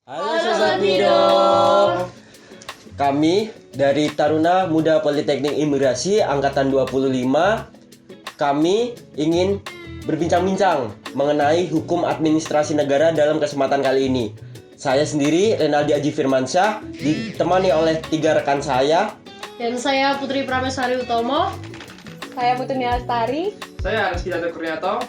Halo Sobat Mido. Kami dari Taruna Muda Politeknik Imigrasi Angkatan 25. Kami ingin berbincang-bincang mengenai hukum administrasi negara dalam kesempatan kali ini. Saya sendiri, Renaldi Aji Firmansyah, ditemani oleh 3 rekan saya. Dan saya Putri Prameswari Utomo. Saya Putri Lestari. Saya Rizky Dato Kurniato.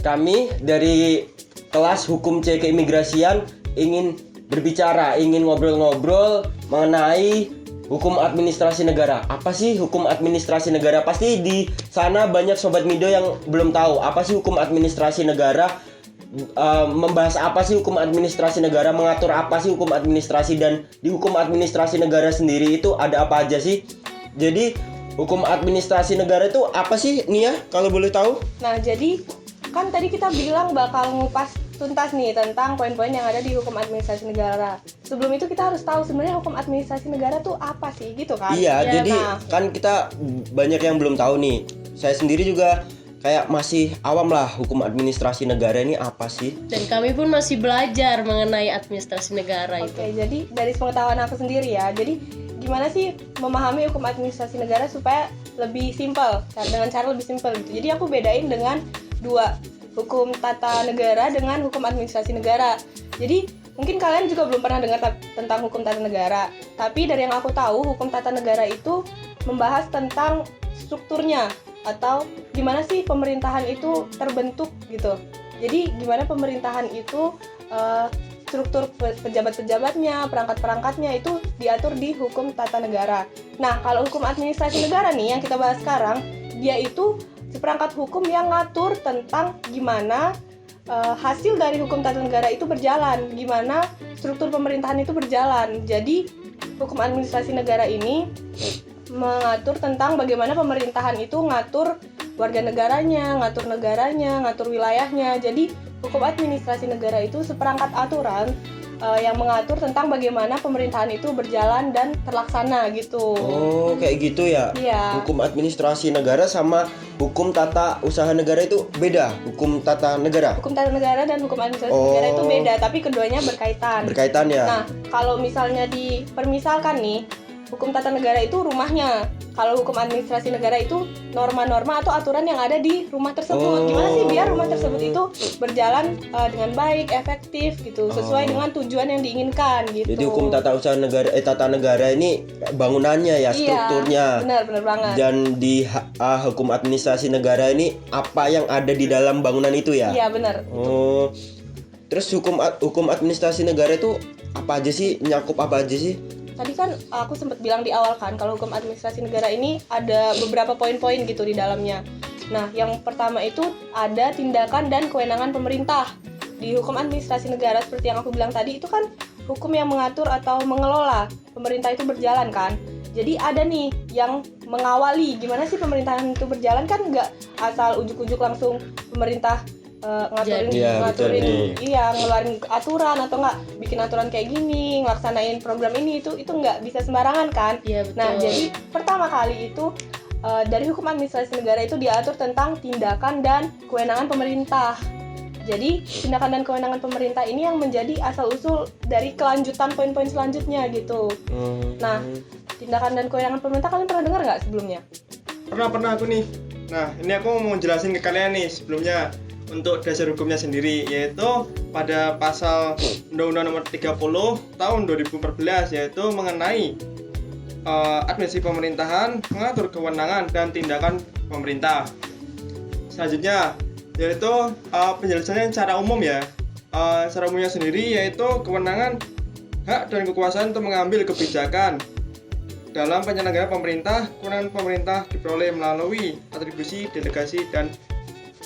Kami dari kelas Hukum C Keimigrasian ingin berbicara, ingin ngobrol-ngobrol mengenai hukum administrasi negara. Apa sih hukum administrasi negara? Pasti di sana banyak Sobat Mido yang belum tahu apa sih hukum administrasi negara, membahas apa sih hukum administrasi negara, mengatur apa sih hukum administrasi, dan di hukum administrasi negara sendiri itu ada apa aja sih. Jadi hukum administrasi negara itu apa sih, Nia, kalau boleh tahu? Nah, jadi kan tadi kita bilang bakal ngupas tuntas nih tentang poin-poin yang ada di hukum administrasi negara. Sebelum itu kita harus tahu sebenarnya hukum administrasi negara tuh apa sih, gitu kan? Iya, Ya, jadi kan kita banyak yang belum tahu nih. Saya sendiri juga kayak masih awam lah hukum administrasi negara ini apa sih. Dan kami pun masih belajar mengenai administrasi negara itu. Oke, jadi dari pengetahuan aku sendiri ya. Jadi gimana sih memahami hukum administrasi negara supaya lebih simpel, dengan cara lebih simpel gitu. Jadi aku bedain dengan dua, hukum tata negara dengan hukum administrasi negara. Jadi mungkin kalian juga belum pernah dengar tentang hukum tata negara. Tapi dari yang aku tahu, hukum tata negara itu membahas tentang strukturnya atau gimana sih pemerintahan itu terbentuk gitu. Jadi gimana pemerintahan itu struktur pejabat-pejabatnya, perangkat-perangkatnya itu diatur di hukum tata negara. Nah, kalau hukum administrasi negara nih yang kita bahas sekarang, dia itu seperangkat hukum yang ngatur tentang gimana hasil dari hukum tata negara itu berjalan, gimana struktur pemerintahan itu berjalan. Jadi hukum administrasi negara ini mengatur tentang bagaimana pemerintahan itu ngatur warga negaranya, ngatur wilayahnya. Jadi hukum administrasi negara itu seperangkat aturan yang mengatur tentang bagaimana pemerintahan itu berjalan dan terlaksana gitu. Oh, kayak gitu ya? Iya. Hukum administrasi negara sama hukum tata usaha negara itu beda? Hukum tata negara? Hukum tata negara dan hukum administrasi negara itu beda, tapi keduanya berkaitan. Berkaitan ya? Nah, kalau misalnya dipermisalkan nih, hukum tata negara itu rumahnya. Kalau hukum administrasi negara itu norma-norma atau aturan yang ada di rumah tersebut. Gimana sih biar rumah tersebut itu berjalan dengan baik, efektif gitu, sesuai dengan tujuan yang diinginkan gitu. Jadi hukum tata usaha negara, tata negara ini bangunannya ya, strukturnya. Iya, benar banget. Dan di hukum administrasi negara ini apa yang ada di dalam bangunan itu ya? Iya, benar. Oh, terus hukum administrasi negara itu apa aja sih? Nyakup apa aja sih? Tadi kan aku sempat bilang di awal kan, kalau hukum administrasi negara ini ada beberapa poin-poin gitu di dalamnya. Nah, yang pertama itu ada tindakan dan kewenangan pemerintah. Di hukum administrasi negara seperti yang aku bilang tadi, itu kan hukum yang mengatur atau mengelola pemerintah itu berjalan kan. Jadi ada nih yang mengawali gimana sih pemerintahan itu berjalan, kan nggak asal ujuk-ujuk langsung pemerintah ngaturin, ngeluarin aturan atau nggak bikin aturan kayak gini, ngelaksanain program ini itu nggak bisa sembarangan kan. Iya, betul. Nah, jadi pertama kali itu dari hukum administrasi negara itu diatur tentang tindakan dan kewenangan pemerintah. Jadi tindakan dan kewenangan pemerintah ini yang menjadi asal usul dari kelanjutan poin-poin selanjutnya gitu. Nah, tindakan dan kewenangan pemerintah kalian pernah dengar nggak sebelumnya? Pernah aku nih. Nah, ini aku mau jelasin ke kalian nih sebelumnya untuk dasar hukumnya sendiri, yaitu pada pasal Undang-Undang Nomor 30 Tahun 2014, yaitu mengenai administrasi pemerintahan, mengatur kewenangan dan tindakan pemerintah. Selanjutnya yaitu penjelasannya secara umum ya. Secara umumnya sendiri yaitu kewenangan, hak dan kekuasaan untuk mengambil kebijakan dalam penyelenggaraan pemerintah. Kewenangan pemerintah diperoleh melalui atribusi, delegasi, dan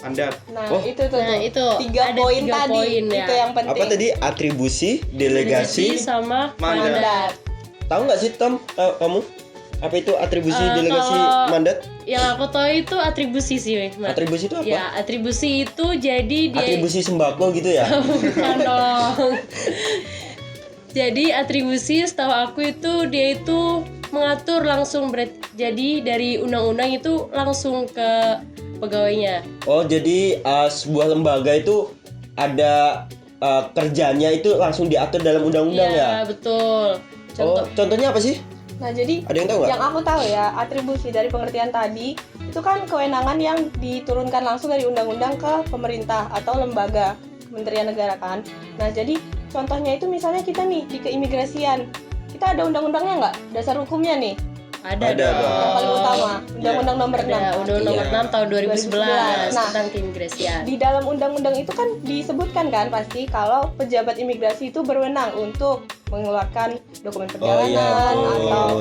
mandat. Nah, Oh. itu tuh. Nah, itu tiga ada poin 3 tadi. poin, ya. Itu yang penting. Apa tadi? Atribusi, delegasi. sama Mandat. mandat. Tahu nggak sih, Tom? Kamu? Apa itu atribusi, delegasi, Kalau mandat? Yang aku tahu itu atribusi sih, Mas. Atribusi itu apa? Ya, atribusi itu jadi dia Atribusi sembako gitu ya? bukan dong. Jadi atribusi setahu aku itu dia itu mengatur langsung jadi dari undang-undang itu langsung ke pegawainya. Oh, jadi sebuah lembaga itu ada kerjanya itu langsung diatur dalam undang-undang Iya, ya. betul. Oh, contohnya apa sih? Nah, jadi Ada yang tahu nggak? yang aku tahu ya, atribusi dari pengertian tadi itu kan kewenangan yang diturunkan langsung dari undang-undang ke pemerintah atau lembaga Kementerian Negara kan. Nah, jadi contohnya itu misalnya kita nih di keimigrasian, kita ada undang-undangnya nggak? Dasar hukumnya nih, Ada Ada dong. dong. yang paling utama, Undang-Undang Nomor 6. Ada Undang-Undang Nomor Iya. 6 tahun 2011 Nah, tentang keimigrasian. Di dalam undang-undang itu kan disebutkan kan pasti kalau pejabat imigrasi itu berwenang untuk mengeluarkan dokumen Oh iya, perjalanan betul. atau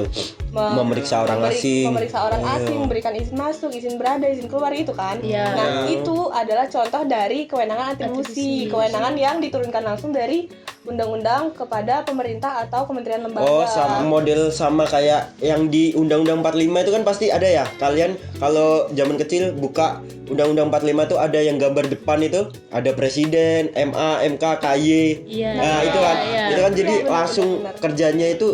Memeriksa orang asing. memeriksa orang Iya. asing, memberikan izin masuk, izin berada, izin keluar itu kan. Iya. Nah, Iya. itu adalah contoh dari kewenangan atribusi, Atribusi. kewenangan yang diturunkan langsung dari undang-undang kepada pemerintah atau kementerian lembaga. Oh, sama model sama kayak yang di Undang-Undang 45 itu kan pasti ada ya. Kalian kalau zaman kecil buka Undang-Undang 45 itu ada yang gambar depan itu ada presiden, MA, MK, KY. Iya. Nah, itu kan. Iya. Itu kan jadi Iya, benar, langsung benar. kerjanya itu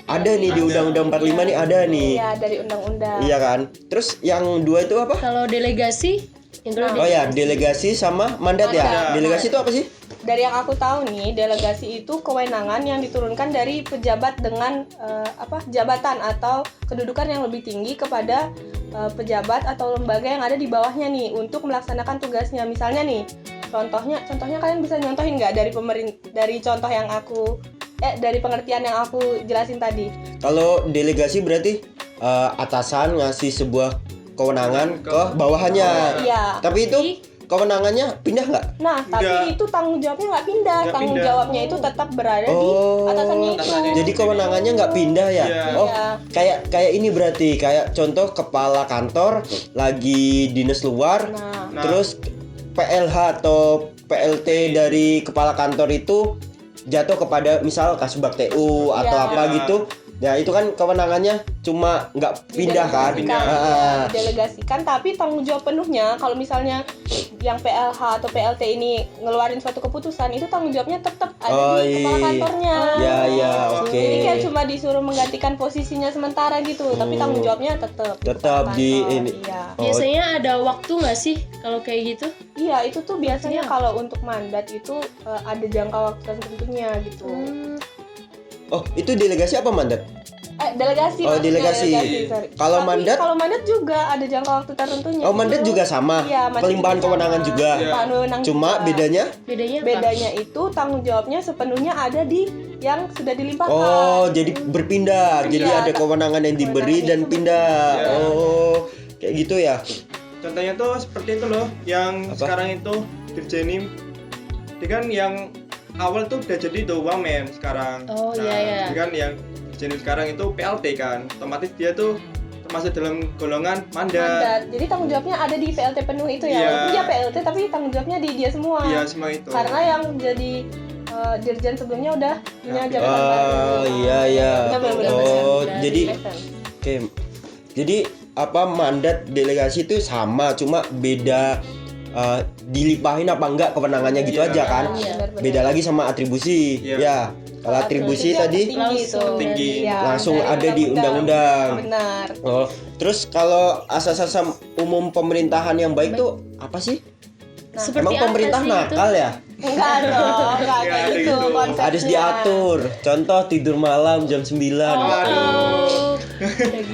ada nih di Undang-Undang 45 nih ada nih. Iya, dari undang-undang. Iya kan? Terus yang dua itu apa? Kalau delegasi, yang kedua Oh ya, delegasi sama mandat ya. Mandat. Delegasi itu apa sih? Dari yang aku tahu nih, delegasi itu kewenangan yang diturunkan dari pejabat dengan jabatan atau kedudukan yang lebih tinggi kepada pejabat atau lembaga yang ada di bawahnya nih untuk melaksanakan tugasnya. Misalnya nih, contohnya kalian bisa nyontohin nggak dari contoh yang dari pengertian yang aku jelasin tadi? Kalau delegasi berarti atasan ngasih sebuah kewenangan ke bawahannya. Iya. Tapi itu kewenangannya pindah nggak? Nah, tapi Nggak. itu tanggung jawabnya nggak pindah. Nggak Tanggung pindah. jawabnya itu tetap berada di Oh, atasannya itu. atasannya. jadi kewenangannya nggak pindah ya? Iya. Oh, Iya. kayak ini berarti kayak contoh kepala kantor lagi dinas luar, Nah, terus PLH atau PLT dari kepala kantor itu jatuh kepada misal Kasubag TU atau Iya. apa Iya. gitu. Ya itu kan kewenangannya cuma nggak pindah kan? Didelegasikan, Ah, ya, didelegasikan, tapi tanggung jawab penuhnya kalau misalnya yang PLH atau PLT ini ngeluarin suatu keputusan itu tanggung jawabnya tetap ada di kepala iya. kantornya. Ya ya oke. Jadi kayak cuma disuruh menggantikan posisinya sementara gitu, tapi tanggung jawabnya tetap Tetap di kantor. ini. Iya. Oh, biasanya ada waktu nggak sih kalau kayak gitu? Iya, itu tuh biasanya Iya. kalau untuk mandat itu ada jangka waktu tertentunya gitu. oh itu delegasi apa mandat? Delegasi. Oh, maksudnya, delegasi. sorry. Kalau Tapi mandat? Kalau mandat juga ada jangka waktu tertentunya. Oh mandat Itu- juga sama. Iya, mandat Pelimpahan juga kewenangan sama. juga. Iya. Pelimpahan wewenang Cuma juga. bedanya? Bedanya apa? Bedanya itu tanggung jawabnya sepenuhnya ada di yang sudah dilimpahkan. Oh, jadi berpindah. Jadi Iya, ada kewenangan yang diberi kewenangan dan itu pindah. Iya. Oh, kayak gitu ya. Contohnya tuh seperti itu loh, yang Apa? sekarang itu Dirjenim, dia kan yang awal tuh udah jadi tuh wamen sekarang. Oh, Nah, iya, iya. dia kan yang Dirjenim sekarang itu PLT kan, otomatis dia tuh termasuk dalam golongan mandat. Mandat. Jadi tanggung jawabnya ada di PLT penuh itu ya. Iya. Walaupun dia PLT tapi tanggung jawabnya di dia semua. Iya semua itu. Karena yang jadi dirjen sebelumnya udah punya Ya, jabatan baru. Oh, iya iya. Benar-benar. Oh, benar. jadi Make sense. oke. Jadi apa mandat delegasi itu sama, cuma beda dilimpahin apa enggak kewenangannya gitu Iya. aja kan. Iya. Benar-benar. Beda lagi sama atribusi. Iya. Ya. Kalau atribusi Atribusi yang tadi tertinggi itu. Langsung Tinggi. Iya, langsung dari ada di undang-undang. Benar. Oh, terus kalau asas-asas umum pemerintahan yang baik tuh apa sih? Seperti Emang apa pemerintah sih itu? nakal ya? Enggak dong, enggak Nggak kayak ada gitu gitu. konsepnya. Harus diatur. Contoh tidur malam jam 9. Oh,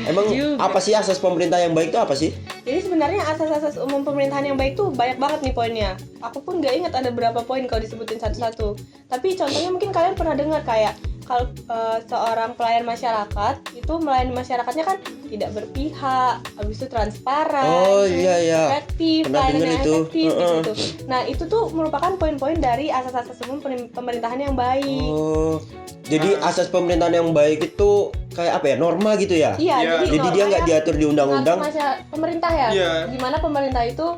Emang apa sih asas pemerintah yang baik itu apa sih? Jadi sebenarnya asas-asas umum pemerintahan yang baik tuh banyak banget nih poinnya. Aku pun gak ingat ada berapa poin kalau disebutin satu-satu. Tapi contohnya mungkin kalian pernah dengar kayak kalau seorang pelayan masyarakat itu melayani masyarakatnya kan tidak berpihak, habis itu transparan, Oh iya iya. efektif, Pernah pelayanan dengar yang itu. efektif Heeh. gitu. Nah itu tuh merupakan poin-poin dari asas-asas umum pemerintahan yang baik. Oh. Jadi asas pemerintahan yang baik itu kayak apa ya? Norma gitu ya? Iya, Iya. jadi Jadi dia nggak diatur di undang-undang. pemerintah ya. Iya. Gimana pemerintah itu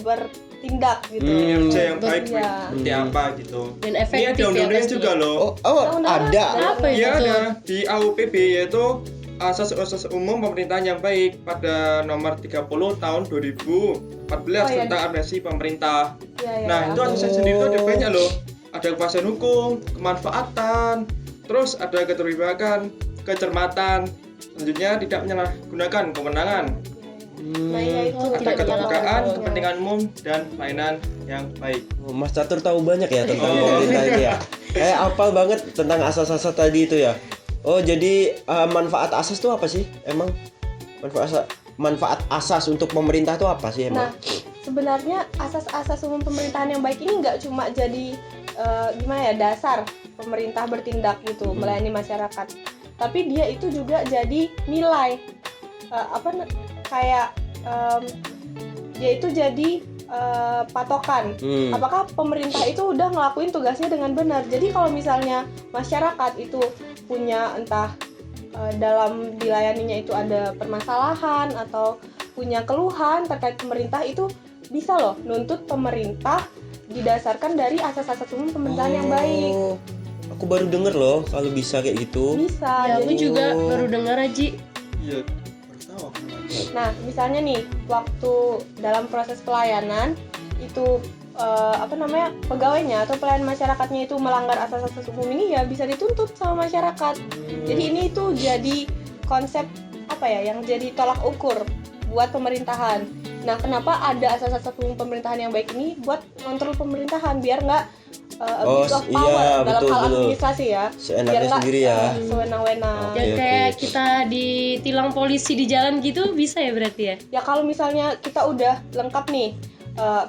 bertindak gitu. Kinerja yang Ber- baik iya. seperti apa gitu. Dan Ini efektif ada ya undang-undangnya pastinya. juga loh. Ada. Apa itu Iya tuh? ada di AUPB yaitu asas-asas umum pemerintahan yang baik pada nomor 30 tahun 2014 Oh, iya. tentang administrasi pemerintah. Iya, iya. Nah, itu asas sendiri itu ada banyak loh. Ada kepastian hukum, kemanfaatan, terus ada keterlibatan, kecermatan. Selanjutnya tidak menyalahgunakan kewenangan. Nah, iya itu Oh, Ada tidak keterbukaan, dilaporkan. kepentingan umum dan pelayanan yang baik. Oh, Mas Catur tahu banyak ya tentang Oh. pemerintah ini ya. Kayak hafal banget tentang asas-asas tadi itu ya. Oh, jadi manfaat asas itu apa sih? Emang manfaat asas untuk pemerintah itu apa sih Nah, emang? sebenarnya asas-asas umum pemerintahan yang baik ini nggak cuma jadi gimana ya, dasar pemerintah bertindak gitu melayani masyarakat, tapi dia itu juga jadi nilai kayak dia itu jadi patokan apakah pemerintah itu udah ngelakuin tugasnya dengan benar. Jadi kalau misalnya masyarakat itu punya entah dalam dilayaninya itu ada permasalahan atau punya keluhan terkait pemerintah, itu bisa loh nuntut pemerintah didasarkan dari asas-asas umum pemerintahan yang baik. Oh, aku baru denger loh kalau bisa kayak gitu. Bisa. Ya, aku Jadi, juga baru dengar Aji. Iya, baru tahu aku. nah misalnya nih waktu dalam proses pelayanan itu pegawainya atau pelayan masyarakatnya itu melanggar asas-asas umum ini, ya bisa dituntut sama masyarakat. Jadi ini tuh jadi konsep yang jadi tolak ukur buat pemerintahan. Nah, kenapa ada asas-asas umum pemerintahan yang baik ini buat kontrol pemerintahan biar nggak abuse of power iya, dalam betul, hal betul. administrasi ya. Seenaknya Biar nggak sendiri ya. sewenang-wenang. Oke, Ya oke. kayak kita ditilang polisi di jalan gitu bisa ya berarti ya? Ya kalau misalnya kita udah lengkap nih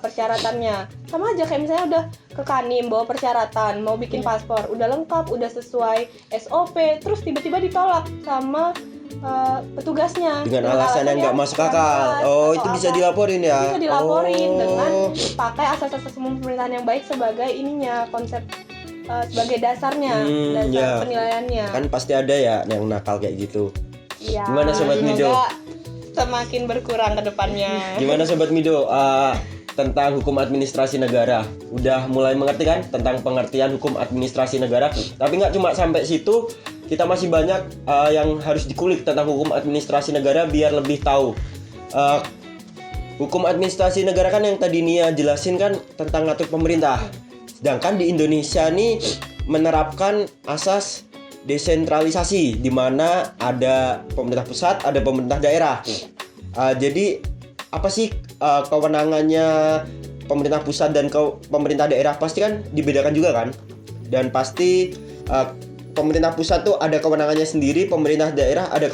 persyaratannya, sama aja kayak misalnya udah ke Kanim bawa persyaratan mau bikin paspor, udah lengkap, udah sesuai SOP, terus tiba-tiba ditolak sama petugasnya Dengan alasan yang nggak masuk akal. jelas Oh, atau itu bisa apa. dilaporin ya. Bisa dilaporin Oh. dengan pakai asas-asas umum pemerintahan yang baik sebagai ininya, konsep sebagai dasarnya, dasar ya. penilaiannya. Kan pasti ada ya yang nakal kayak gitu. Iya. Gimana, Sobat Mido? Semoga semakin berkurang ke depannya. Gimana Sobat Mido? Tentang hukum administrasi negara, udah mulai mengerti kan tentang pengertian hukum administrasi negara? Tapi nggak cuma sampai situ, kita masih banyak yang harus dikulik tentang hukum administrasi negara biar lebih tahu. Hukum administrasi negara kan yang tadi Nia jelasin kan tentang ngatur pemerintah. Sedangkan di Indonesia nih menerapkan asas desentralisasi di mana ada pemerintah pusat, ada pemerintah daerah. Jadi apa sih kewenangannya pemerintah pusat dan pemerintah daerah? Pasti kan dibedakan juga kan? Dan pasti pemerintah pusat tuh ada kewenangannya sendiri, pemerintah daerah ada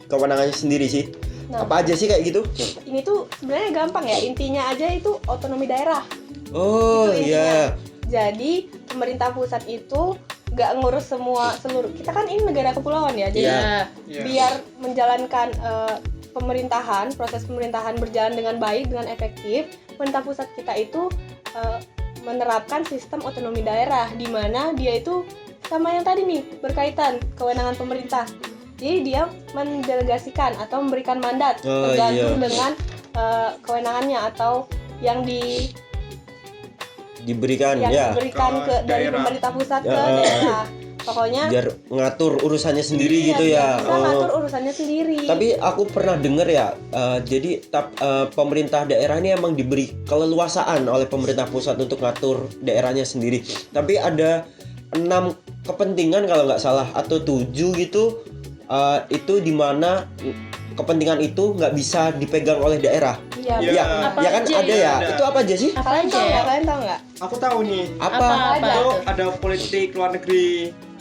kewenangannya sendiri sih. Nah. Apa aja sih kayak gitu? Ini tuh sebenarnya gampang ya, intinya aja itu otonomi daerah. Oh Itu iya. intinya. Jadi pemerintah pusat itu nggak ngurus seluruh. Kita kan ini negara kepulauan ya, jadi Ya. Iya. biar menjalankan pemerintahan, proses pemerintahan berjalan dengan baik, dengan efektif, pemerintah pusat kita itu menerapkan sistem otonomi daerah, di mana dia itu sama yang tadi nih berkaitan kewenangan pemerintah. Jadi dia mendelegasikan atau memberikan mandat Oh, tergantung iya. dengan kewenangannya atau yang Diberikan diberikan Ke dari daerah. pemerintah pusat ke Ya. daerah. Pokoknya biar ngatur urusannya sendiri gitu ya. Bisa ngatur urusannya sendiri. Tapi aku pernah dengar ya, jadi pemerintah daerah ini emang diberi keleluasaan oleh pemerintah pusat untuk ngatur daerahnya sendiri. Tapi ada 6 kepentingan kalau nggak salah atau 7 gitu, itu dimana kepentingan itu nggak bisa dipegang oleh daerah. Iya. Iya. Ya, Apa ya kan aja ada ya? ya. Ada. Itu apa aja sih? Apa Kalian aja tahu ya? nggak? Kalian tahu nggak? Aku tahu nih. Apa? Apa Itu tuh? ada politik luar negeri.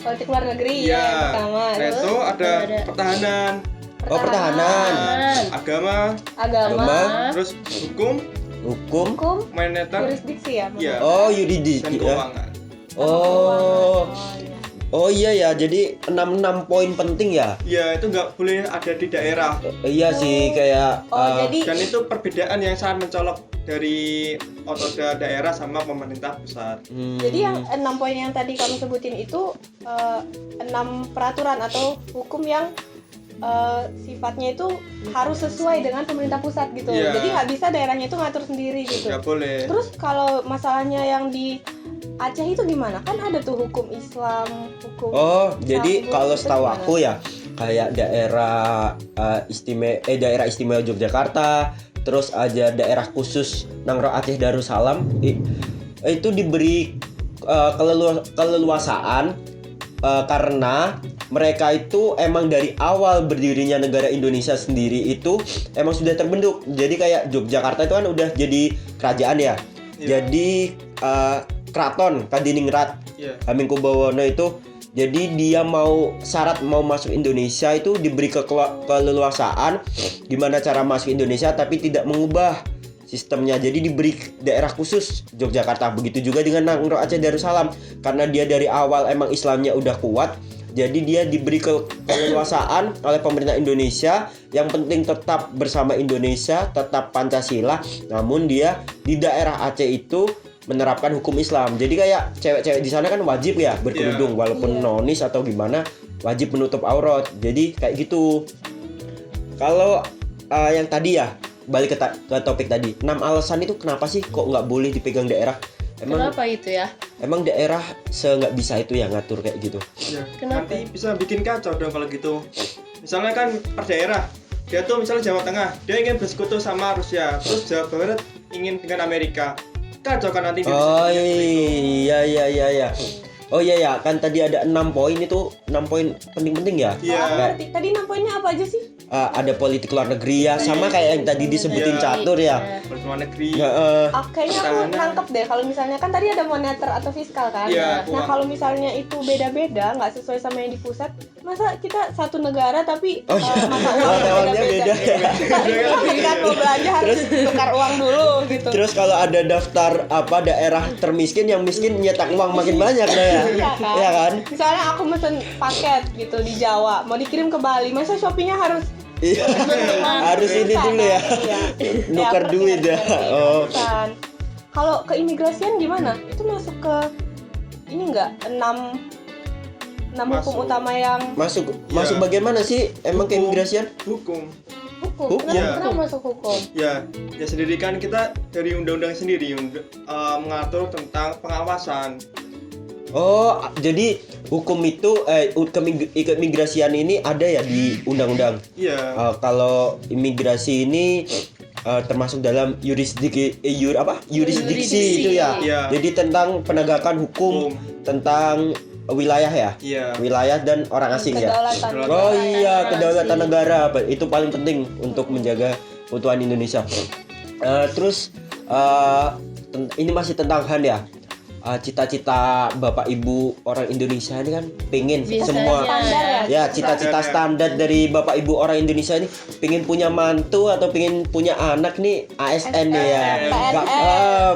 Politik luar negeri Iya. yang pertama. Nah, Terus itu ada Ada. pertahanan, Oh, pertahanan, agama, agama, terus hukum, hukum, hukum, moneter, jurisdiksi ya. Iya. oh yuridis. dan Ya. keuangan. Oh. iya. Oh iya ya, jadi 6 poin penting ya. Ya, itu nggak boleh ada di daerah. Iya sih, kayak Jadi Dan itu perbedaan yang sangat mencolok dari otoda daerah sama pemerintah pusat. Jadi yang 6 poin yang tadi kamu sebutin itu 6 peraturan atau hukum yang sifatnya itu harus sesuai dengan pemerintah pusat gitu. Iya. Jadi nggak bisa daerahnya itu ngatur sendiri gitu. Nggak boleh. Terus kalau masalahnya yang di Aceh itu gimana? Kan ada tuh hukum Islam, hukum. Oh, jadi Cabut, kalau itu setahu gimana? aku ya kayak daerah daerah istimewa Yogyakarta, terus aja daerah khusus Nangro Aceh Darussalam itu diberi keleluasaan karena mereka itu emang dari awal berdirinya negara Indonesia sendiri itu emang sudah terbentuk. Jadi kayak Yogyakarta itu kan udah jadi kerajaan ya. Iya. Jadi Keraton Kadiningrat Iya. Hamengkubuwono itu, jadi dia syarat mau masuk Indonesia itu diberi keleluasaan gimana cara masuk Indonesia tapi tidak mengubah sistemnya. Jadi diberi daerah khusus Yogyakarta. Begitu juga dengan Nangro Aceh Darussalam, karena dia dari awal emang Islamnya udah kuat. Jadi dia diberi keleluasaan oleh pemerintah Indonesia. Yang penting tetap bersama Indonesia, tetap Pancasila. Namun dia di daerah Aceh itu menerapkan hukum Islam. Jadi kayak cewek-cewek di sana kan wajib ya berkerudung, walaupun nonis atau gimana wajib menutup aurat. Jadi kayak gitu. Kalau yang tadi ya, balik ke topik tadi, 6 alasan itu kenapa sih kok nggak boleh dipegang daerah? Kenapa itu ya? Emang daerah nggak bisa itu ya ngatur kayak gitu? Ya, Kenapa? nanti bisa bikin kacau dong kalau gitu. Misalnya kan per daerah, dia tuh misalnya Jawa Tengah, dia ingin bersekutu sama Rusia, terus Jawa Barat ingin dengan Amerika. Kacau kan nanti. Oh iya. Oh iya, kan tadi ada 6 poin itu, 6 poin penting-penting ya. Iya. Aku ngerti. Tadi 6 poinnya apa aja sih? Ada politik luar negeri ya, sama kayak yang tadi disebutin Iya. Catur ya. Luar negeri. Kayaknya aku Pertahanan. nangkep deh kalau misalnya kan tadi ada moneter atau fiskal kan. Iya, Nah uang. kalau misalnya itu beda-beda nggak sesuai sama yang di pusat, masa kita satu negara tapi masa uangnya beda ya. kan mau belanja harus tukar uang dulu gitu. Terus kalau ada daftar daerah termiskin, yang miskin nyetak uang makin banyak dah ya. Iya kan? Misalnya aku mesen paket gitu di Jawa, mau dikirim ke Bali, masa Shopee-nya harus Iya. Harus ini dulu ya. Iya. Nuker ngerti, duit ya. ngerti. Oh. Kan. Kalau keimigrasian gimana? Itu masuk ke ini enggak 6 hukum Masuk. utama yang Masuk bagaimana sih emang Hukum. keimigrasian? Hukum. hukum. Hukum? Kenapa, Iya. kenapa masuk hukum? Ya sendiri kan kita dari undang-undang sendiri mengatur tentang pengawasan. Oh, jadi hukum itu keimigrasian ini ada ya di undang-undang. Iya. Kalau imigrasi ini termasuk dalam yurisdiksi Yurisdiksi. itu ya. Iya. Jadi tentang penegakan hukum tentang wilayah ya. Iya. Wilayah dan orang asing ya. Kedaulatan. Oh iya, Orang kedaulatan asing. negara itu paling penting untuk menjaga keutuhan Indonesia. Terus ini masih tentang Han ya. Cita-cita Bapak Ibu orang Indonesia ini kan pengen Biasanya. semua Standar ya. ya cita-cita standar dari Bapak Ibu orang Indonesia ini pengen punya mantu atau pengen punya anak nih ASN nih ya. Nggak,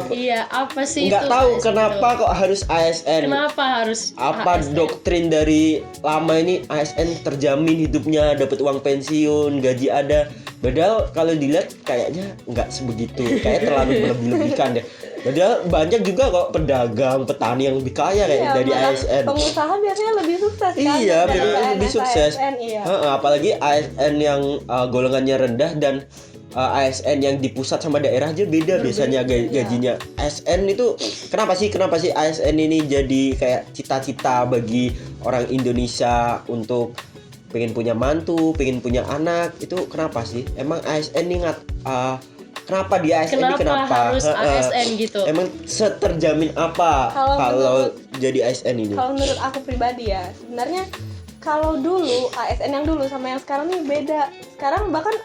Iya, apa sih nggak itu? tahu Mas, kenapa itu? kok harus ASN. Kenapa harus Apa ASN? doktrin dari lama ini ASN terjamin hidupnya, dapat uang pensiun, gaji ada. Padahal kalau dilihat kayaknya nggak sebegitu, kayak terlalu melebih-lebihkan deh. Padahal banyak juga kok pedagang, petani yang lebih kaya kayak Iya, dari malah ASN. Pengusaha biasanya lebih sukses kan. Iya, daripada lebih PNS, sukses. ASN, iya. Apalagi ASN yang golongannya rendah dan ASN yang di pusat sama daerah aja beda biasanya gajinya. ASN itu kenapa sih ASN ini jadi kayak cita-cita bagi orang Indonesia untuk pengen punya mantu, pengen punya anak, itu kenapa sih? Emang ASN ini kenapa di ASN ini Kenapa harus ASN gitu? Emang seterjamin apa kalau jadi ASN ini? Kalau menurut aku pribadi ya, sebenarnya kalau dulu ASN yang dulu sama yang sekarang nih beda. Sekarang bahkan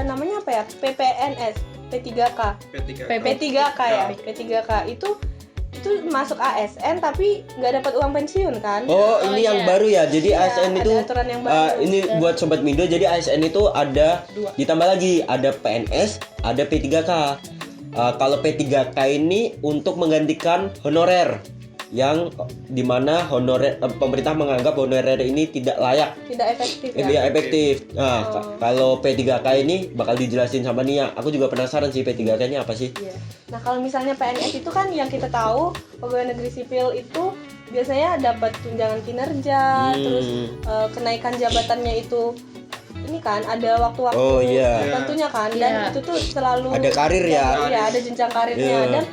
namanya apa ya? PPNS, P3K. P3K ya, P3K itu masuk ASN tapi nggak dapat uang pensiun kan? Oh, ini yang iya. baru ya. Jadi Iya, ASN itu ada aturan yang baru. ini buat sobat Mindo. Jadi ASN itu ada ditambah lagi ada PNS, ada P3K. Kalau P3K ini untuk menggantikan honorer yang dimana pemerintah menganggap honorer ini tidak layak, Tidak efektif ya. tidak efektif. Nah, kalau P3K ini bakal dijelasin sama Nia. Aku juga penasaran sih P3K nya apa sih? Iya. Nah kalau misalnya PNS itu kan yang kita tahu pegawai negeri sipil itu biasanya dapat tunjangan kinerja, terus kenaikan jabatannya itu ini kan ada waktu-waktu Oh, iya. tentunya kan, dan Iya. itu tuh selalu Ada karir ya. Iya, ada jenjang karirnya Iya. dan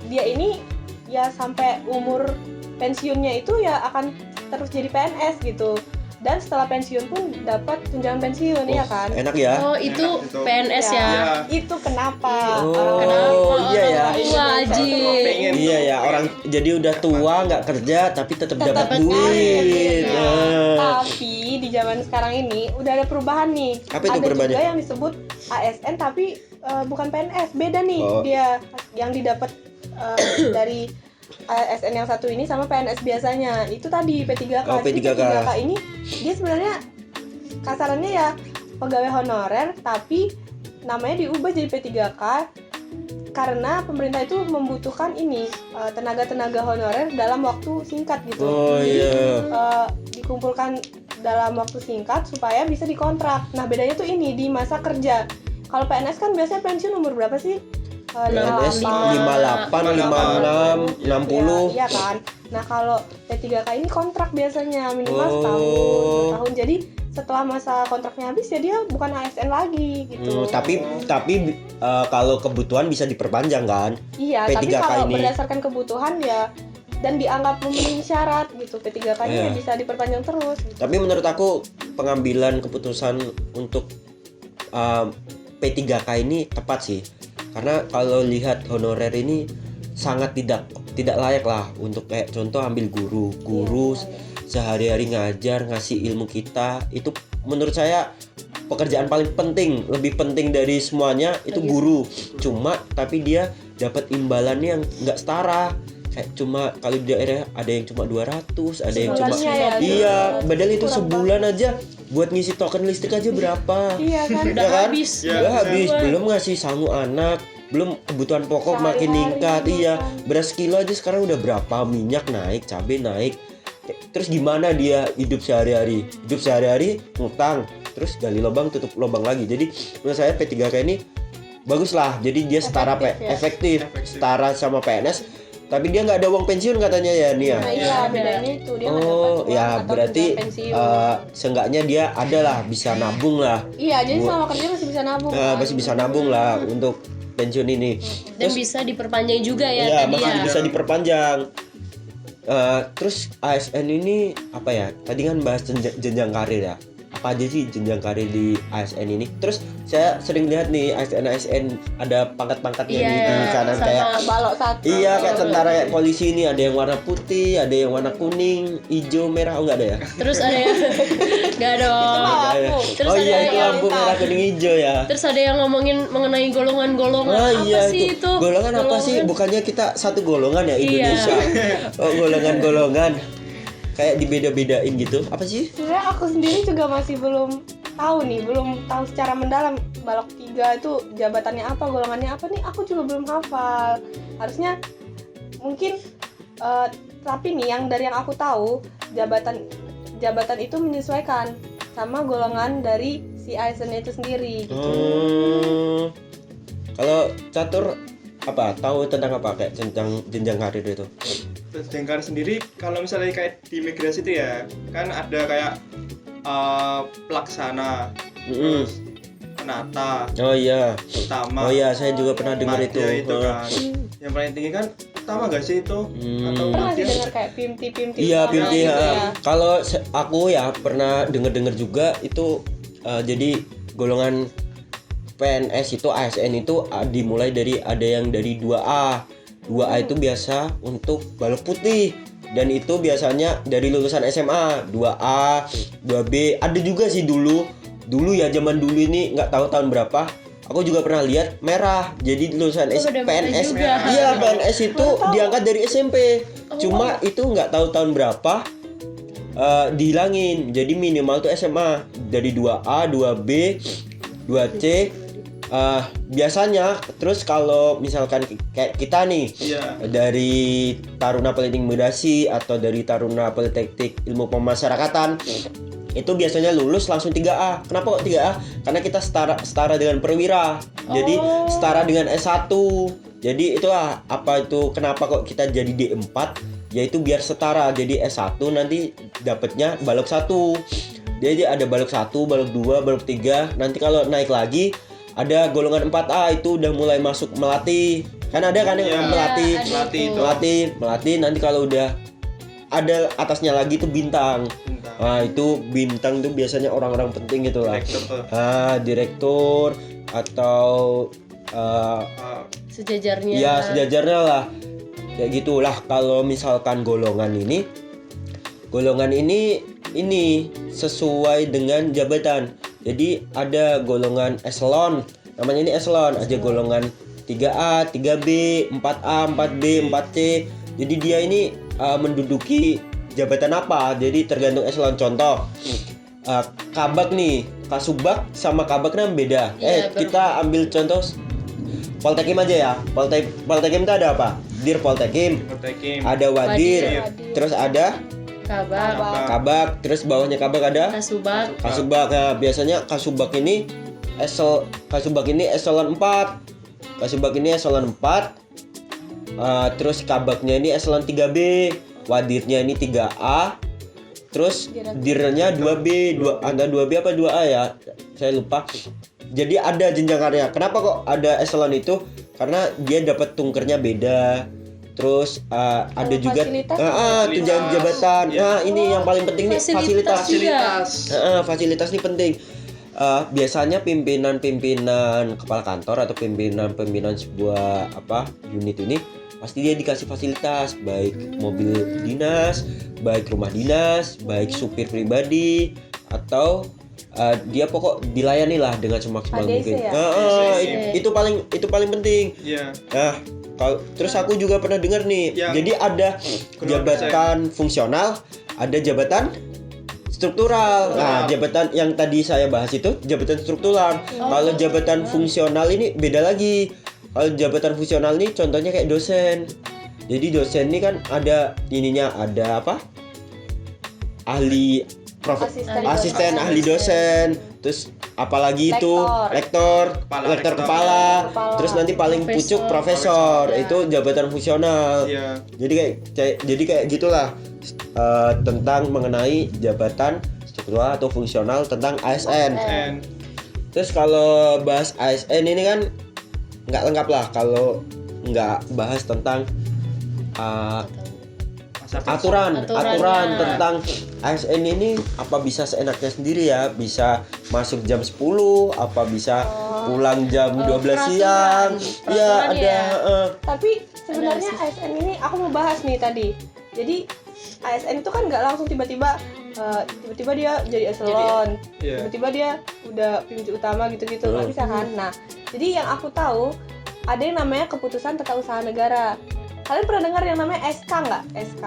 dia ini ya sampai umur pensiunnya itu ya akan terus jadi PNS gitu. Dan setelah pensiun pun dapat tunjangan pensiun ya kan. Enak ya. Oh, itu Enak itu. PNS Iya. ya. Itu kenapa? Oh, Kenapa iya ya. orang tua Aji? Pengen. Iya ya, orang jadi udah tua nggak kerja tapi tetap dapat Tetap duit. Iya. Nah. Tapi ini di zaman sekarang ini udah ada perubahan nih. Apa itu ada perubahannya? juga yang disebut ASN tapi bukan PNS, beda nih Oh. dia yang didapat dari ASN yang satu ini sama PNS biasanya. Itu tadi P3K. Oh, Jadi P3K. P3K ini dia sebenarnya kasarannya ya pegawai honorer tapi namanya diubah jadi P3K karena pemerintah itu membutuhkan ini tenaga-tenaga honorer dalam waktu singkat gitu. Oh Jadi, iya. dikumpulkan dalam waktu singkat supaya bisa dikontrak. Nah bedanya tuh ini di masa kerja. Kalau PNS kan biasanya pensiun umur berapa sih? PNS 58, 56, 60. Iya kan. Nah kalau P3K ini kontrak biasanya minimal setahun, Oh. 2 tahun. Jadi setelah masa kontraknya habis ya dia bukan ASN lagi gitu. Tapi kalau kebutuhan bisa diperpanjang kan? Iya, tapi P3K kalau ini. berdasarkan kebutuhan ya dan dianggap memenuhi syarat gitu, P3K-nya Iya. bisa diperpanjang terus gitu. Tapi menurut aku pengambilan keputusan untuk P3K ini tepat sih. Karena kalau lihat honorer ini sangat tidak layak lah untuk kayak contoh ambil guru Iya. sehari-hari ngajar ngasih ilmu kita, itu menurut saya pekerjaan paling penting, lebih penting dari semuanya itu Lebih. guru. Cuma tapi dia dapat imbalannya yang nggak setara. Kayak cuma kalau di daerah ada yang cuma 200, ada yang cuma Sebulannya ya, iya, padahal itu kurang sebulan aja buat ngisi token listrik aja berapa? Iya kan? Udah Ya kan? habis. Ya, Udah habis, Sebulan. belum ngasih sangu anak, belum kebutuhan pokok makin Sehari-hari ningkat. Iya, makan. beras kilo aja sekarang udah berapa, minyak naik, cabai naik. Terus gimana dia hidup sehari-hari? Hidup sehari-hari ngutang, terus gali lubang tutup lubang lagi. Jadi menurut saya P3K ini bagus lah. Jadi dia setara Efektif ya. efektif, setara sama PNS. Tapi dia nggak ada uang pensiun katanya ya Nia. Nah, iya, bedanya itu dia nggak dapat Oh uang ya atau berarti tunjangan pensiun. seenggaknya dia ada lah bisa nabung lah. Iya, jadi buat- selama kerja masih bisa nabung. kan? Masih bisa nabung lah untuk pensiun ini. Dan bisa diperpanjang juga ya Iya tadi masih ya. bisa diperpanjang. Terus ASN ini apa ya? Tadi kan bahas jenjang karir ya. Apa aja sih jenjang karir di ASN ini? Terus saya sering lihat nih ASN ada pangkat-pangkatnya Iya, di kanan sama kayak Balok satu. iya kayak tentara kayak polisi ini ada yang warna putih, ada yang warna kuning, hijau, merah, oh enggak ada ya? Terus ada yang nggak dong. mah Ada ya? lampu. Terus Oh ada iya itu yang lampu merah kuning hijau ya. Terus ada yang ngomongin mengenai golongan-golongan. Ah Apa iya sih itu? Golongan apa sih? Bukannya kita satu golongan ya Indonesia? Oh golongan-golongan. Kayak dibeda-bedain gitu. Apa sih? Sebenarnya aku sendiri juga masih belum tahu secara mendalam balok 3 itu jabatannya apa, golongannya apa nih, aku juga belum hafal. Harusnya mungkin tapi nih yang aku tahu jabatan itu menyesuaikan sama golongan dari si ASN itu sendiri gitu. Kalau Catur apa? Tahu tentang apa kayak jenjang karir itu? Jenjang sendiri kalau misalnya kayak di imigrasi itu ya kan ada kayak pelaksana, terus penata, Oh iya. utama, Oh iya, saya juga pernah dengar itu. madya itu kan. Yang paling tinggi kan utama gak sih itu? Atau Pernah sih madya? dengar kayak PIMTI Iya, utama PIMTI. gitu ya. Kalau aku ya pernah dengar juga itu jadi golongan PNS itu ASN itu dimulai dari ada yang dari 2A. 2A itu biasa untuk balok putih dan itu biasanya dari lulusan SMA. 2A, 2B ada juga sih dulu ya zaman dulu ini nggak tahu tahun berapa. Aku juga pernah lihat merah. Jadi lulusan Oh, udah merah PNS. juga. Iya, PNS itu diangkat dari SMP. Cuma itu nggak tahu tahun berapa dihilangin. Jadi minimal tuh SMA dari 2A, 2B, 2C. Biasanya terus kalau misalkan kayak kita nih Iya. dari Taruna Politeknik Migrasi atau dari Taruna Politeknik Ilmu Pemasyarakatan itu biasanya lulus langsung 3A. Kenapa kok 3A? Karena kita setara dengan perwira. Jadi setara dengan S1. Jadi itulah apa itu kenapa kok kita jadi D4, yaitu biar setara. Jadi S1 nanti dapatnya balok 1. Jadi ada balok 1, balok 2, balok 3. Nanti kalau naik lagi ada golongan 4A itu udah mulai masuk melati. Kan ada kan yang Iya, melati. Melati itu. Melati nanti kalau udah ada atasnya lagi tuh bintang. Bintang. Nah, itu bintang tuh biasanya orang-orang penting gitu lah. Direktur tuh. Direktur atau Sejajarnya. ya sejajarnya lah. Kayak gitulah kalau misalkan golongan ini ini sesuai dengan jabatan. Jadi ada golongan eselon, namanya ini eselon, ada golongan 3A, 3B, 4A, 4B, 4C. Jadi dia ini menduduki jabatan apa? Jadi tergantung eselon. Contoh, kabak nih, kasubag sama kabak kan beda. Iya, Kita ambil contoh Poltekim aja ya. Poltekim itu ada apa? Dir Poltekim, Poltekim. ada wadir, Wadir. terus ada Kabak, kabak, terus bawahnya kabak ada kasubag, kasubag. Nah, biasanya kasubag ini eselon 4. Kasubag ini eselon 4. Terus kabaknya ini eselon 3B, wadirnya ini 3A. Terus dirnya 2B, antara 2B apa 2A ya? Saya lupa. Jadi ada jenjangannya. Kenapa kok ada eselon itu? Karena dia dapat tungkernya beda. Terus ada juga fasilitas? tunjangan jabatan. Iya. Nah, ini yang paling penting nih, Fasilitas fasilitas. juga. Fasilitas ini penting. Biasanya pimpinan kepala kantor atau pimpinan sebuah unit ini pasti dia dikasih fasilitas, baik mobil dinas, baik rumah dinas, baik supir pribadi, atau dia pokok dilayani lah dengan semaksimal ADC mungkin. ya? Itu paling penting. Iya. Nah, terus aku juga pernah dengar nih. Jadi ada jabatan fungsional, ada jabatan struktural. Nah, jabatan yang tadi saya bahas itu jabatan struktural. Kalau jabatan fungsional ini beda lagi. Kalau jabatan fungsional ini contohnya kayak dosen. Jadi dosen ini kan ada ininya, ada apa? Asisten ahli dosen. Terus apalagi itu lektor kepala. Terus nanti paling pucuk profesor. Itu jabatan fungsional. Iya. Jadi kayak gitulah tentang mengenai jabatan struktural atau fungsional tentang ASN. Terus kalau bahas ASN ini kan nggak lengkap lah kalau nggak bahas tentang aturan tentang ASN ini. Apa bisa seenaknya sendiri ya, bisa masuk jam 10, apa bisa pulang jam 12 siang. Ya ada Tapi sebenarnya ASN ini aku mau bahas nih tadi. Jadi ASN itu kan nggak langsung tiba-tiba dia jadi eselon, tiba-tiba dia udah pimpinan utama gitu-gitu, nggak bisa kan. Nah, jadi yang aku tahu ada yang namanya keputusan tata usaha negara. Kalian pernah dengar yang namanya SK nggak? SK,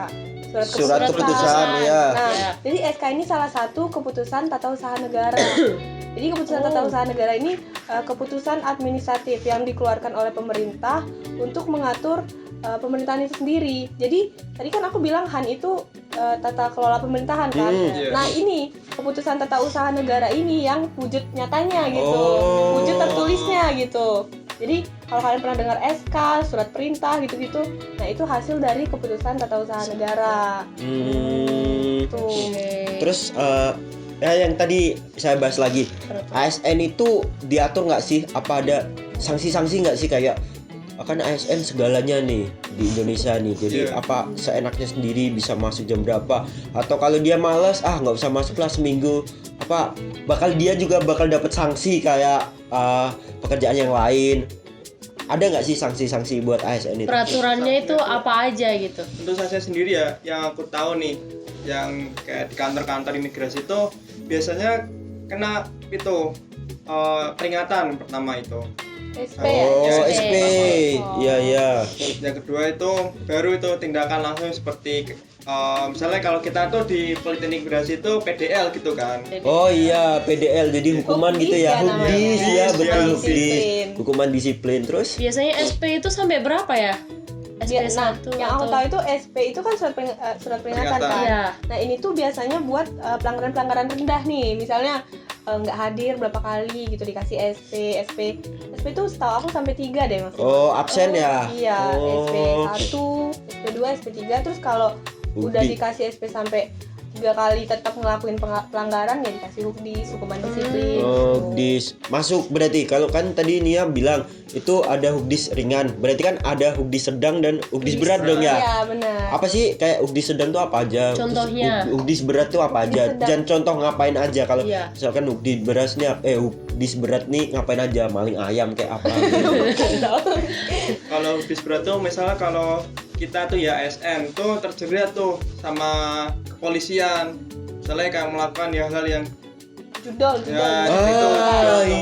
surat keputusan ya. Nah, jadi SK ini salah satu keputusan tata usaha negara. Jadi keputusan tata usaha negara ini keputusan administratif yang dikeluarkan oleh pemerintah untuk mengatur pemerintahan itu sendiri. Jadi tadi kan aku bilang Han itu tata kelola pemerintahan kan. Nah, ini keputusan tata usaha negara ini yang wujud nyatanya gitu. Wujud tertulisnya gitu. Jadi kalau kalian pernah dengar SK, surat perintah gitu-gitu, nah itu hasil dari keputusan tata usaha negara. Tuh. Terus yang tadi saya bahas lagi, ASN itu diatur nggak sih? Apa ada sanksi-sanksi nggak sih, kayak kan ASN segalanya nih di Indonesia nih, jadi apa seenaknya sendiri bisa masuk jam berapa, atau kalau dia malas nggak usah masuk lah seminggu, apa dia juga bakal dapat sanksi kayak pekerjaan yang lain. Ada nggak sih sanksi-sanksi buat ASN itu? Peraturannya itu apa aja gitu? Untuk saya sendiri ya, yang aku tahu nih, yang kayak di kantor-kantor imigrasi itu biasanya kena itu peringatan pertama itu. SP SP. Iya. Yang kedua itu baru itu tindakan langsung seperti misalnya kalau kita tuh di Politeknik Imigrasi itu PDL gitu kan. Oh iya, PDL, jadi hukuman Hukdis gitu ya. ya namanya. Hukdis ya, betul, Disiplin. hukdis. Hukuman disiplin. Terus Biasanya SP itu sampai berapa ya? SP Nah, 1 yang aku tahu itu SP itu kan surat peringatan kan. Iya. Nah, ini tuh biasanya buat pelanggaran-pelanggaran rendah nih. Misalnya nggak hadir berapa kali gitu dikasih SP itu setahu aku sampai 3 deh maksudnya. absen ya. Iya, SP 1, SP 2, SP 3. Terus kalau udah dikasih SP sampai 3 kali tetap ngelakuin pelanggaran ya dikasih hukdis, hukuman disiplin. Hukdis masuk berarti. Kalau kan tadi Nia bilang itu ada hukdis ringan, berarti kan ada hukdis sedang dan hukdis berat dong ya. Iya, benar. Apa sih kayak hukdis sedang tuh apa aja? Contohnya? Hukdis berat tuh apa aja? sedang. Dan contoh ngapain aja kalau Iya. misalkan hukdis berasnya hukdis berat nih ngapain aja? Maling ayam kayak apa? Kalau hukdis berat tuh misalnya kalau kita tuh ya ASN tuh terjerat tuh sama kepolisian. misalnya kayak melakukan hal-hal yang judol ya Ah, gitu.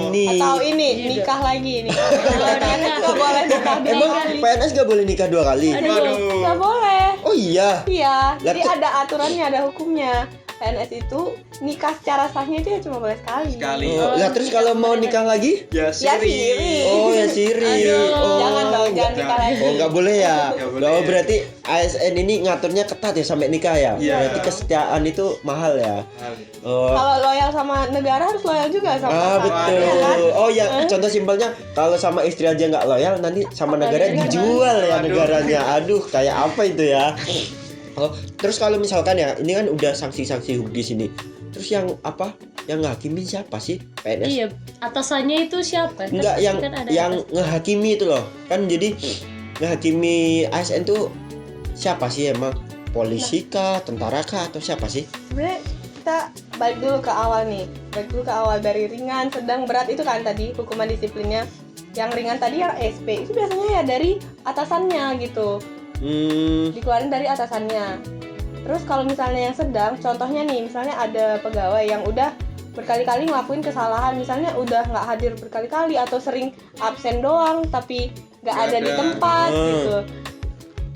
ini. atau ini nikah lagi nih. PNS nggak boleh nikah dua Emang kali. PNS gak boleh nikah 2 kali? Waduh. Nggak boleh. Oh iya. Iya, jadi Lah, ada aturannya, ada hukumnya. PNS itu nikah secara sahnya itu ya cuma boleh sekali. Sekali. Oh, lah terus kalau mau nikah lagi? Ya Ya siri. siri. Oh ya siri. Aduh. Oh, Jangan dong, jangan nikah lagi. Oh nggak boleh ya. Nggak boleh. Oh berarti ASN ini ngaturnya ketat ya sampai nikah ya. Iya. Berarti kesetiaan itu mahal ya. Oh. Kalau loyal sama negara harus loyal juga sama Ah pasangan, betul. ya kan? Oh ya contoh simpelnya kalau sama istri aja nggak loyal nanti sama negara negara. dijual ya Waduh. negaranya. Aduh kayak apa itu ya? Oh terus kalau misalkan ya ini kan udah sanksi-sanksi di sini. Terus yang apa? Yang ngakimin siapa sih? PNS? Iya, atasannya itu siapa? Kan Enggak pasti yang kan ada yang atas. ngehakimi itu loh. Kan jadi ngehakimi ASN tuh siapa sih emang? Polisi kah, tentara kah atau siapa sih? Sebenarnya kita balik dulu ke awal nih. Balik dulu ke awal dari ringan, sedang, berat itu kan tadi hukuman disiplinnya. Yang ringan tadi yang SP itu biasanya ya dari atasannya gitu. Dikeluarin dari atasannya. Terus kalau misalnya yang sedang, contohnya nih, misalnya ada pegawai yang udah berkali-kali ngelakuin kesalahan, misalnya udah nggak hadir berkali-kali atau sering absen doang tapi nggak ada di tempat gitu.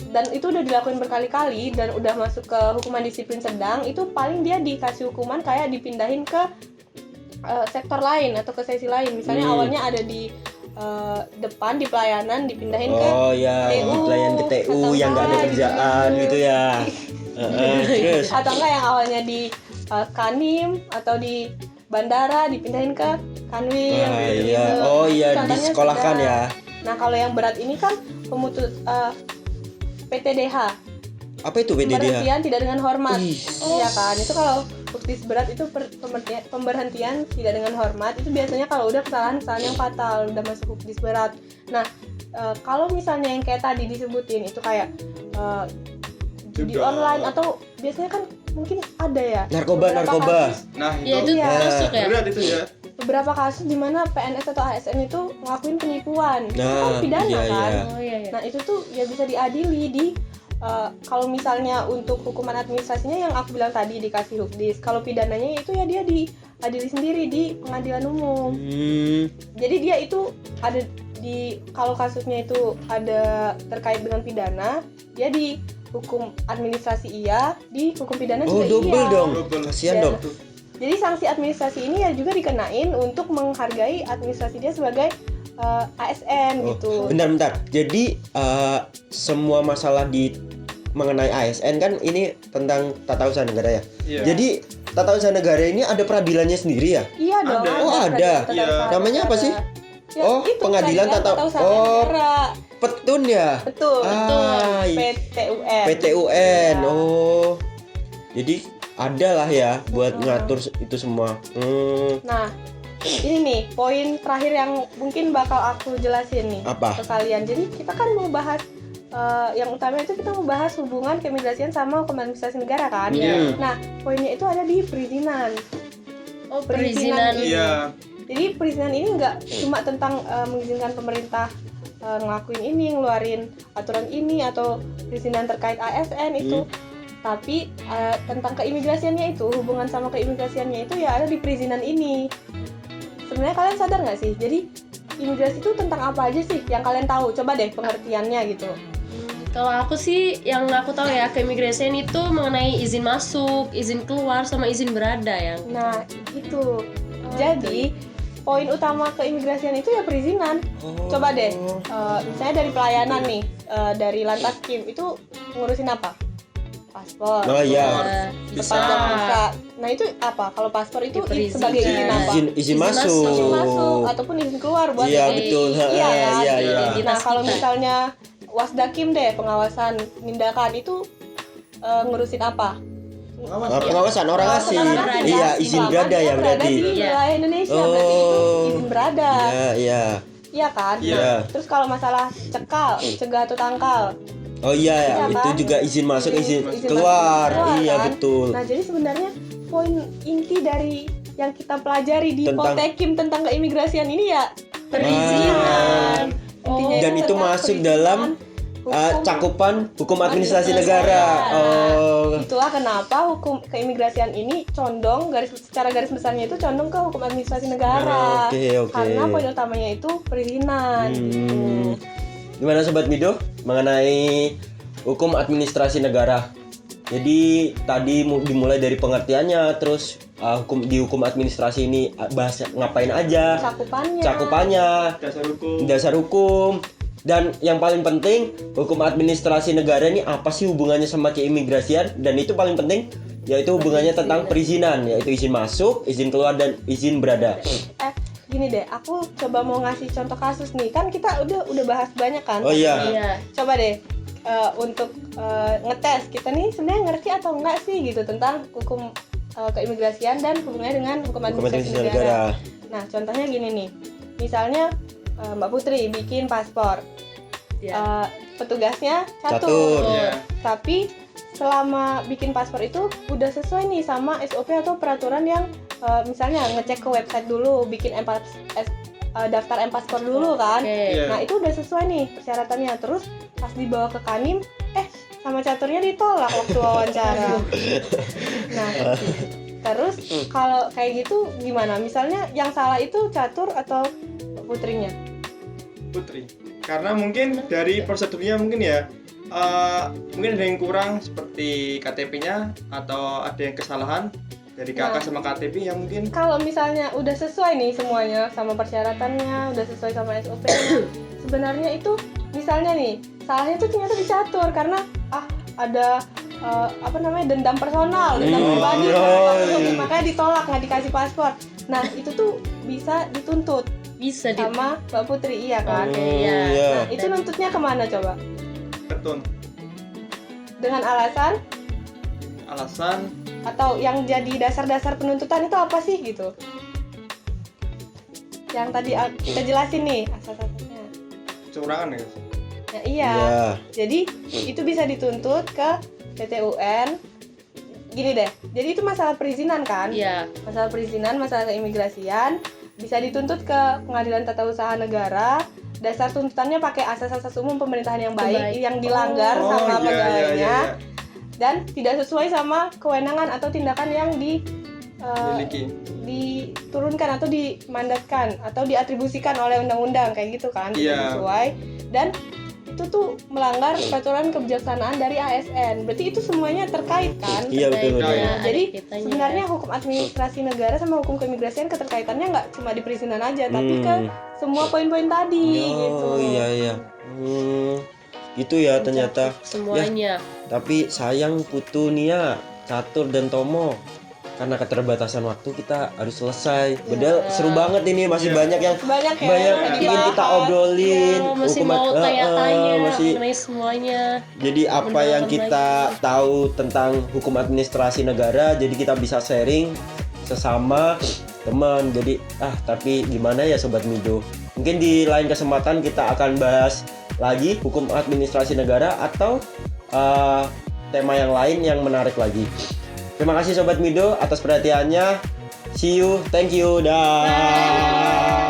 Dan itu udah dilakuin berkali-kali dan udah masuk ke hukuman disiplin sedang, itu paling dia dikasih hukuman kayak dipindahin ke sektor lain atau ke sesi lain. Misalnya awalnya ada di depan di pelayanan, dipindahin ke Oh ya, TU, di pelayan ke TU yang nggak ada atau kerjaan gitu ya. Terus atau enggak yang awalnya di Kanim atau di bandara dipindahin ke Kanwil ah, gitu. iya. Oh iya Contohnya disekolahkan sedang. ya. Nah kalau yang berat ini kan pemutus PTDH, Apa itu PDDH? pemberhentian tidak dengan hormat. Ih. Iya kan, itu kalau bukti berat itu pemberhentian tidak dengan hormat, itu biasanya kalau udah kesalahan yang fatal, udah masuk bukti berat. Nah kalau misalnya yang kayak tadi disebutin itu kayak judi Juga. online atau biasanya kan mungkin ada ya Narkoba. kasus, Nah, Ya itu itu Iya. tusuk ya. berat itu ya. beberapa kasus di mana PNS atau ASN itu ngelakuin penipuan. Itu Nah, kan pidana iya, kan. iya. Oh iya iya. Nah itu tuh ya bisa diadili di kalau misalnya untuk hukuman administrasinya yang aku bilang tadi dikasih hukdis. Kalau pidananya itu ya dia diadili sendiri di pengadilan umum. Jadi dia itu ada di, kalau kasusnya itu ada terkait dengan pidana, dia dihukum administrasi iya, di hukum pidana Oh juga double iya. dong. Double. Kasihan Ya. dong. Jadi sanksi administrasi ini ya juga dikenain untuk menghargai administrasi dia sebagai ASN Oh, gitu. bentar. Jadi semua masalah mengenai ASN kan ini tentang tata usaha negara ya. Iya. Jadi tata usaha negara ini ada peradilannya sendiri ya? Iya dong. Ada. Oh, ada. peradilan tata Iya. usaha Namanya apa negara. sih? Ya, Oh, itu, pengadilan peradilan tata- usaha oh. negara. Petun ya? Betul. Ah, PTUN. PTUN. Iya. Oh. Jadi ada lah ya buat ngatur itu semua. Nah, ini nih poin terakhir yang mungkin bakal aku jelasin nih Apa? ke kalian. Jadi kita kan mau bahas yang utama itu kita mau bahas hubungan keimigrasian sama hukum administrasi negara kan. Iya. Nah, poinnya itu ada di perizinan. Oh Perizinan perizinan. ini. Iya. Jadi perizinan ini nggak cuma tentang mengizinkan pemerintah ngelakuin ini, ngeluarin aturan ini atau perizinan terkait ASN itu, tapi tentang keimigrasiannya itu, hubungan sama keimigrasiannya itu ya ada di perizinan ini. Sebenarnya kalian sadar nggak sih? Jadi imigrasi itu tentang apa aja sih yang kalian tahu? Coba deh pengertiannya gitu. Kalau aku sih yang aku tahu ya keimigrasian itu mengenai izin masuk, izin keluar sama izin berada ya. Nah itu. Jadi poin utama keimigrasian itu ya perizinan. Coba deh, misalnya dari pelayanan nih, dari Lantas Kim itu ngurusin apa? Paspor. Oh iya. Sepanjang visa. Nah itu apa? Kalau paspor itu Perizinan. sebagai izin apa? Izin Izin masuk. Izin masuk ataupun izin keluar buat Iya yang- betul. Iya kan? Iya iya. Nah kalau kita. misalnya Wasdakim deh, pengawasan tindakan itu ngurusin apa? Pengawasan orang asing. orang asing. Iya, izin Selama berada dia ya berada berarti. di Iya. wilayah Indonesia, berarti itu izin berada. Iya, iya. Iya kan? Iya. Nah, terus kalau masalah cekal, cegah atau tangkal, Oh iya, Iya itu kan? juga izin masuk, izin masuk, keluar. keluar, Iya kan? betul. Nah, jadi sebenarnya poin inti dari yang kita pelajari di Tentang- Poltekim tentang keimigrasian ini ya Perizinan. Intinya Dan itu tentang masuk perizinan. dalam cakupan hukum administrasi Administrasi negara. Oh. Itulah kenapa hukum keimigrasian ini condong secara garis besarnya itu condong ke hukum administrasi negara. Oke. Karena poin utamanya itu perizinan. Gitu. Gimana Sobat Mido mengenai hukum administrasi negara? Jadi tadi dimulai dari pengertiannya, terus hukum administrasi ini bahas ngapain aja, cakupannya, dasar hukum, dan yang paling penting hukum administrasi negara ini apa sih hubungannya sama keimigrasian, dan itu paling penting yaitu hubungannya tentang perizinan, yaitu izin masuk, izin keluar, dan izin berada. Gini deh, aku coba mau ngasih contoh kasus nih. Kan kita udah bahas banyak kan. Oh iya. Coba deh untuk ngetes kita nih sebenarnya ngerti atau enggak sih gitu tentang hukum keimigrasian dan hubungannya dengan hukum administrasi negara. Nah, contohnya gini nih. Misalnya Mbak Putri bikin paspor. Petugasnya catur. Tapi selama bikin paspor itu udah sesuai nih sama SOP atau peraturan yang misalnya ngecek ke website dulu, bikin daftar paspor dulu kan. Nah, itu udah sesuai nih persyaratannya. Terus pas dibawa ke Kanim, sama caturnya ditolak waktu wawancara. Nah, terus kalau kayak gitu gimana? Misalnya yang salah itu catur atau putrinya? Putri. Karena mungkin dari prosedurnya mungkin ya mungkin ada yang kurang seperti KTP-nya atau ada yang kesalahan dari kakak sama KTP yang mungkin. Kalau misalnya udah sesuai nih semuanya sama persyaratannya, udah sesuai sama SOP-nya, sebenarnya itu misalnya nih salahnya tuh ternyata dicatur karena ada dendam personal, dendam pribadi, makanya ditolak, nggak dikasih paspor. Nah, itu tuh bisa dituntut sama Mbak Putri, iya kan? Nah, itu nuntutnya kemana coba? Petun. Dengan alasan atau yang jadi dasar-dasar penuntutan itu apa sih gitu? Yang tadi kita jelasin nih asas-asasnya. Kecurangan ya? Ya, iya. Jadi itu bisa dituntut ke PT UN. Gini deh. Jadi itu masalah perizinan kan? Iya. Masalah perizinan, masalah keimigrasian bisa dituntut ke Pengadilan Tata Usaha Negara. Dasar tuntutannya pakai asas-asas umum pemerintahan yang baik yang dilanggar sama pegawainya dan tidak sesuai sama kewenangan atau tindakan yang diturunkan atau dimandatkan atau diatribusikan oleh undang-undang kayak gitu kan, tidak sesuai dan itu tuh melanggar peraturan kebijaksanaan dari ASN. Berarti itu semuanya terkait kan? Iya betul. Jadi sebenarnya hukum administrasi negara sama hukum keimigrasian keterkaitannya nggak cuma di perizinan aja, tapi ke semua poin-poin tadi gitu. Iya. Gitu ya ternyata. Semuanya. Tapi sayang Putu Nia, Catur dan Tomo, karena keterbatasan waktu kita harus selesai. Padahal seru banget ini, masih banyak yang ingin kita obrolin. Masih mau tanya-tanya mengenai semuanya. Jadi apa yang kita tahu tentang hukum administrasi negara, jadi kita bisa sharing sesama teman. Jadi tapi gimana ya Sobat Mido? Mungkin di lain kesempatan kita akan bahas lagi hukum administrasi negara atau tema yang lain yang menarik lagi. Terima kasih Sobat Mido atas perhatiannya. See you, thank you, dah.